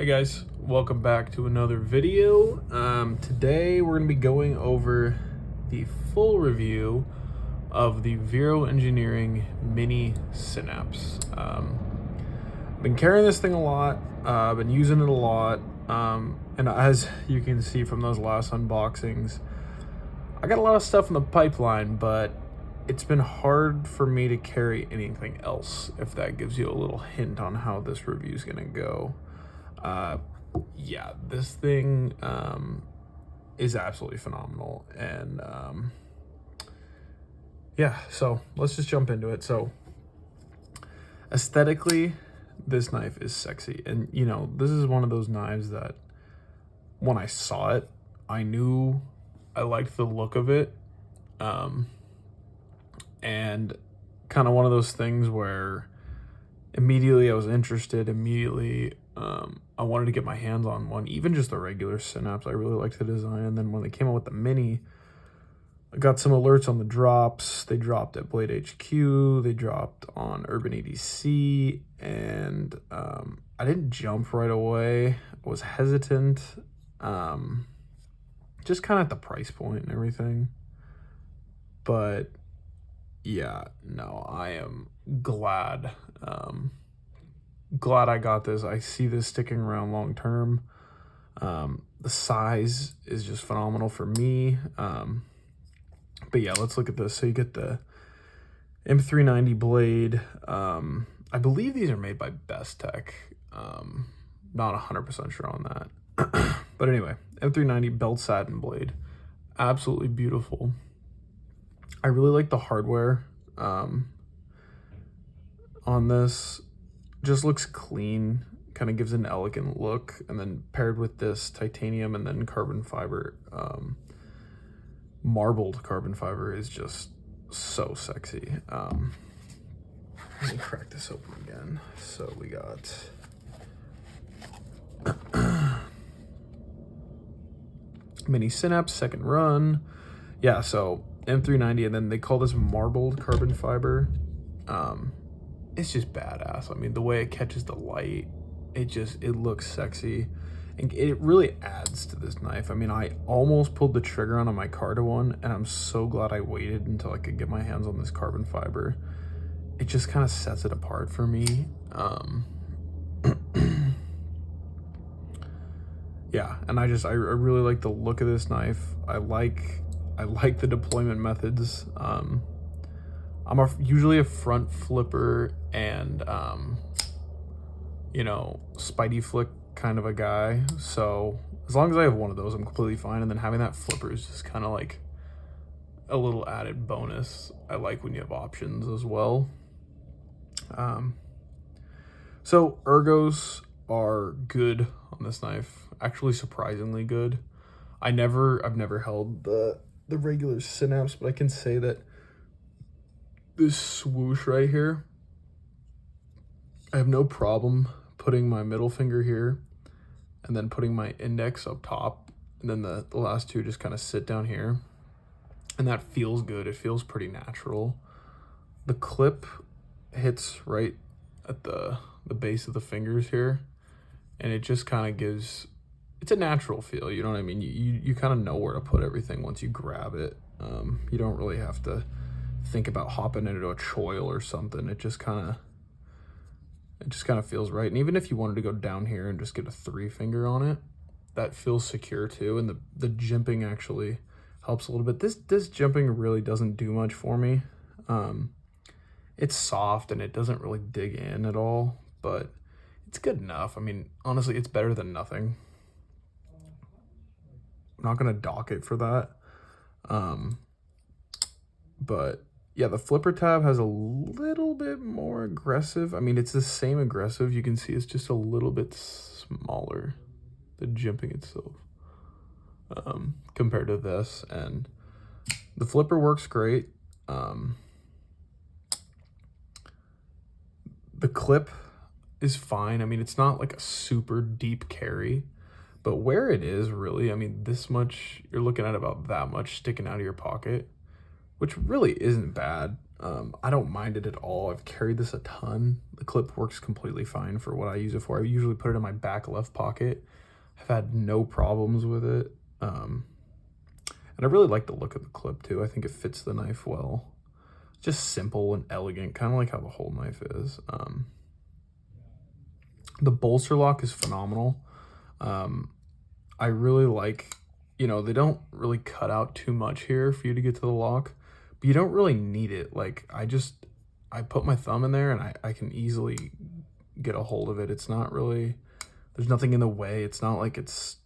Hey guys, welcome back to another video. Today we're going to be going over the full review of the Vero Engineering Mini Synapse. I've been carrying this thing a lot, I've been using it a lot, and as you can see from those last unboxings, I got a lot of stuff in the pipeline, but it's been hard for me to carry anything else, if that gives you a little hint on how this review is going to go. Yeah, this thing is absolutely phenomenal, and yeah, so let's just jump into it. So aesthetically, this knife is sexy, and you know, this is one of those knives that when I saw it, I knew I liked the look of it, and kind of one of those things where immediately I was interested. I wanted to get my hands on one, even just the regular Synapse. I really liked the design, and then when they came out with the Mini, I got some alerts on the drops. They dropped at Blade HQ, they dropped on Urban EDC, and I didn't jump right away. I was hesitant, just kind of at the price point and everything. But yeah, no, I am glad. Glad I got this. I see this sticking around long term. The size is just phenomenal for me. But yeah, let's look at this. So you get the M390 blade. I believe these are made by Best Tech. Not 100% sure on that. But anyway, M390 belt satin blade. Absolutely beautiful. I really like the hardware on this. Just looks clean, kind of gives an elegant look, and then paired with this titanium and then carbon fiber, marbled carbon fiber is just so sexy. Let me crack this open again. So we got Mini Synapse second run. Yeah, so M390, and then they call this marbled carbon fiber. It's just badass. I mean, the way it catches the light, it looks sexy, and it really adds to this knife. I mean, I almost pulled the trigger on my Carta one, and I'm so glad I waited until I could get my hands on this carbon fiber. It just kind of sets it apart for me. Yeah, and I really like the look of this knife. I like the deployment methods. I'm usually a front flipper and, you know, Spidey flick kind of a guy. So as long as I have one of those, I'm completely fine. And then having that flipper is just kind of like a little added bonus. I like when you have options as well. So ergos are good on this knife. Actually, surprisingly good. I've never held the regular Synapse, but I can say that this swoosh right here, I have no problem putting my middle finger here and then putting my index up top, and then the last two just kind of sit down here, and that feels good. It feels pretty natural. The clip hits right at the base of the fingers here, and it just kind of gives, it's a natural feel, you know what I mean? You kind of know where to put everything once you grab it. You don't really have to think about hopping into a choil or something. It just kind of feels right. And even if you wanted to go down here and just get a 3-finger on it, that feels secure too. And the jimping actually helps a little bit. This jimping really doesn't do much for me. It's soft and it doesn't really dig in at all, but it's good enough. I mean, honestly, it's better than nothing. I'm not gonna dock it for that. But yeah, the flipper tab has a little bit more aggressive. I mean, it's the same aggressive. You can see it's just a little bit smaller, the jimping itself, compared to this. And the flipper works great. The clip is fine. I mean, it's not like a super deep carry, but where it is really, I mean, this much, you're looking at about that much sticking out of your pocket, which really isn't bad. I don't mind it at all. I've carried this a ton. The clip works completely fine for what I use it for. I usually put it in my back left pocket. I've had no problems with it. And I really like the look of the clip too. I think it fits the knife well. Just simple and elegant, kind of like how the whole knife is. The bolster lock is phenomenal. I really like, they don't really cut out too much here for you to get to the lock, but you don't really need it. Like, I put my thumb in there and I can easily get a hold of it. It's not really, there's nothing in the way. It's not like it's,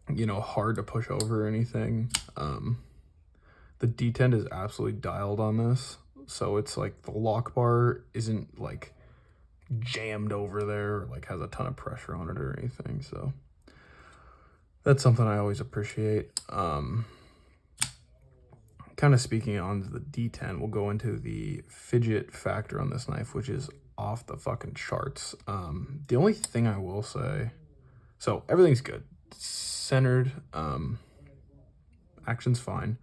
hard to push over or anything. The detent is absolutely dialed on this. So it's like the lock bar isn't like jammed over there or like has a ton of pressure on it or anything. So that's something I always appreciate. Kind of speaking on the detent, we'll go into the fidget factor on this knife, which is off the fucking charts. The only thing I will say, so everything's good. It's centered, action's fine,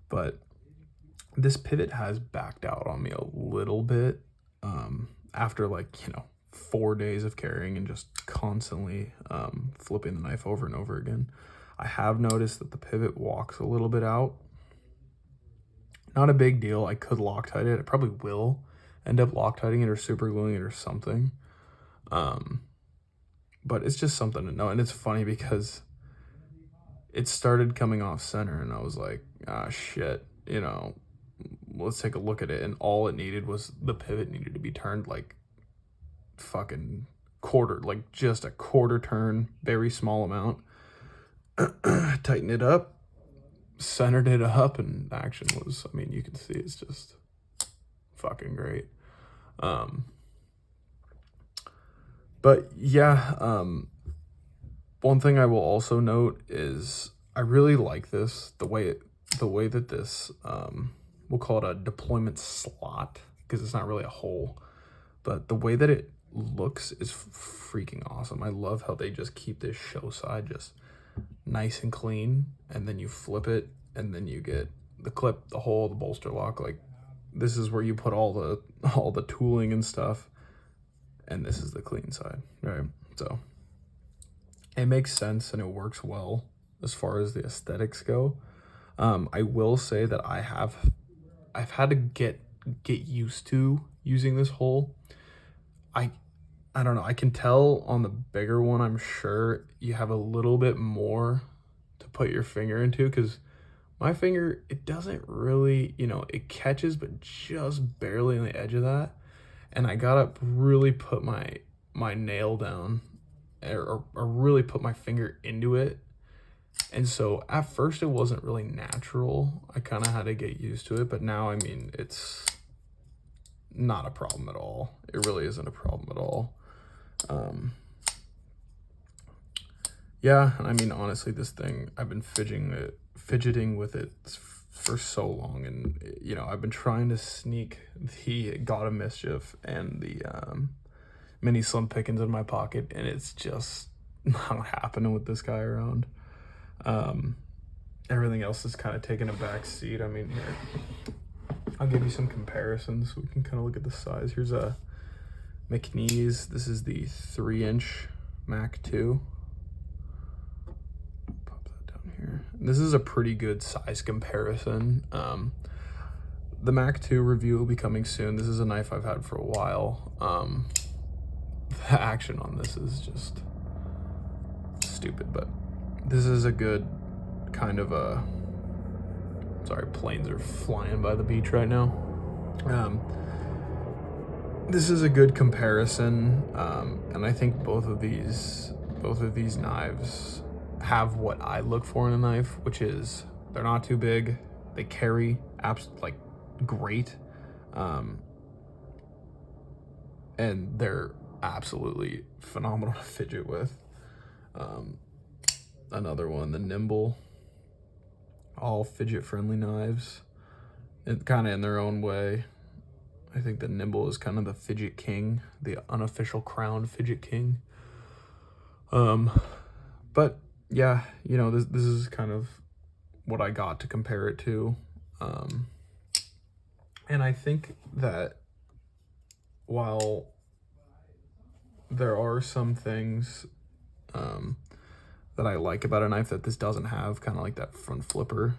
but this pivot has backed out on me a little bit after 4 days of carrying and just constantly flipping the knife over and over again. I have noticed that the pivot walks a little bit out. Not a big deal. I could Loctite it. I probably will end up Loctiting it or super gluing it or something. But it's just something to know. And it's funny because it started coming off center and I was like, shit, let's take a look at it. And all it needed was the pivot needed to be turned like fucking quarter, like just a quarter turn, very small amount. Tighten it up, centered it up, and action was, you can see it's just fucking great. But yeah, one thing I will also note is I really like this, the way that this, we'll call it a deployment slot, because it's not really a hole, but the way that it looks is freaking awesome. I love how they just keep this show side just nice and clean, and then you flip it, and then you get the clip, the hole, the bolster lock. Like, this is where you put all the tooling and stuff, and this is the clean side, right? So it makes sense and it works well as far as the aesthetics go. I will say that I've had to get used to using this hole. I don't know, I can tell on the bigger one, I'm sure you have a little bit more to put your finger into, because my finger, it doesn't really, it catches, but just barely on the edge of that. And I gotta really put my nail down or really put my finger into it. And so at first it wasn't really natural. I kind of had to get used to it, but now, it's not a problem at all. It really isn't a problem at all. Yeah, honestly, this thing, I've been fidgeting with it for so long, and I've been trying to sneak the God of Mischief and the mini Slim Pickens in my pocket, and it's just not happening with this guy around. Everything else is kind of taking a back seat. Here, I'll give you some comparisons so we can kind of look at the size. Here's a McNeese. This is the 3-inch Mac 2. Pop that down here. And this is a pretty good size comparison. The Mac 2 review will be coming soon. This is a knife I've had for a while. The action on this is just stupid, but this is a good kind of a, sorry, planes are flying by the beach right now. This is a good comparison, and I think both of these knives have what I look for in a knife, which is they're not too big, they carry great, and they're absolutely phenomenal to fidget with. Another one, the Nimble, all fidget friendly knives, kind of in their own way. I think the Nimble is kind of the fidget king, the unofficial crowned fidget king. But yeah, this is kind of what I got to compare it to. And I think that while there are some things that I like about a knife that this doesn't have, kind of like that front flipper,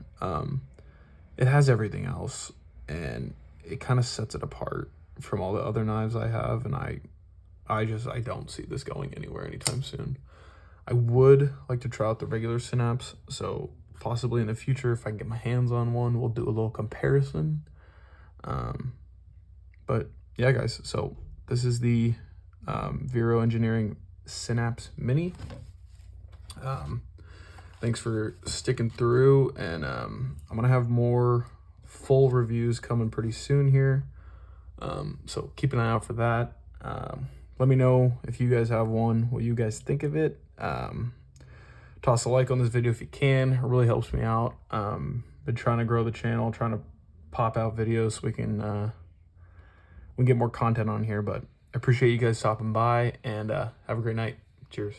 it has everything else, and it kind of sets it apart from all the other knives I have, and I don't see this going anywhere anytime soon. I would like to try out the regular Synapse, so possibly in the future, if I can get my hands on one, we'll do a little comparison. But yeah, guys, so this is the Vero Engineering Synapse Mini. Thanks for sticking through, and I'm gonna have more full reviews coming pretty soon here. So keep an eye out for that. Let me know if you guys have one, what you guys think of it. Toss a like on this video if you can. It really helps me out. Been trying to grow the channel, trying to pop out videos so we can get more content on here. But I appreciate you guys stopping by, and have a great night. Cheers.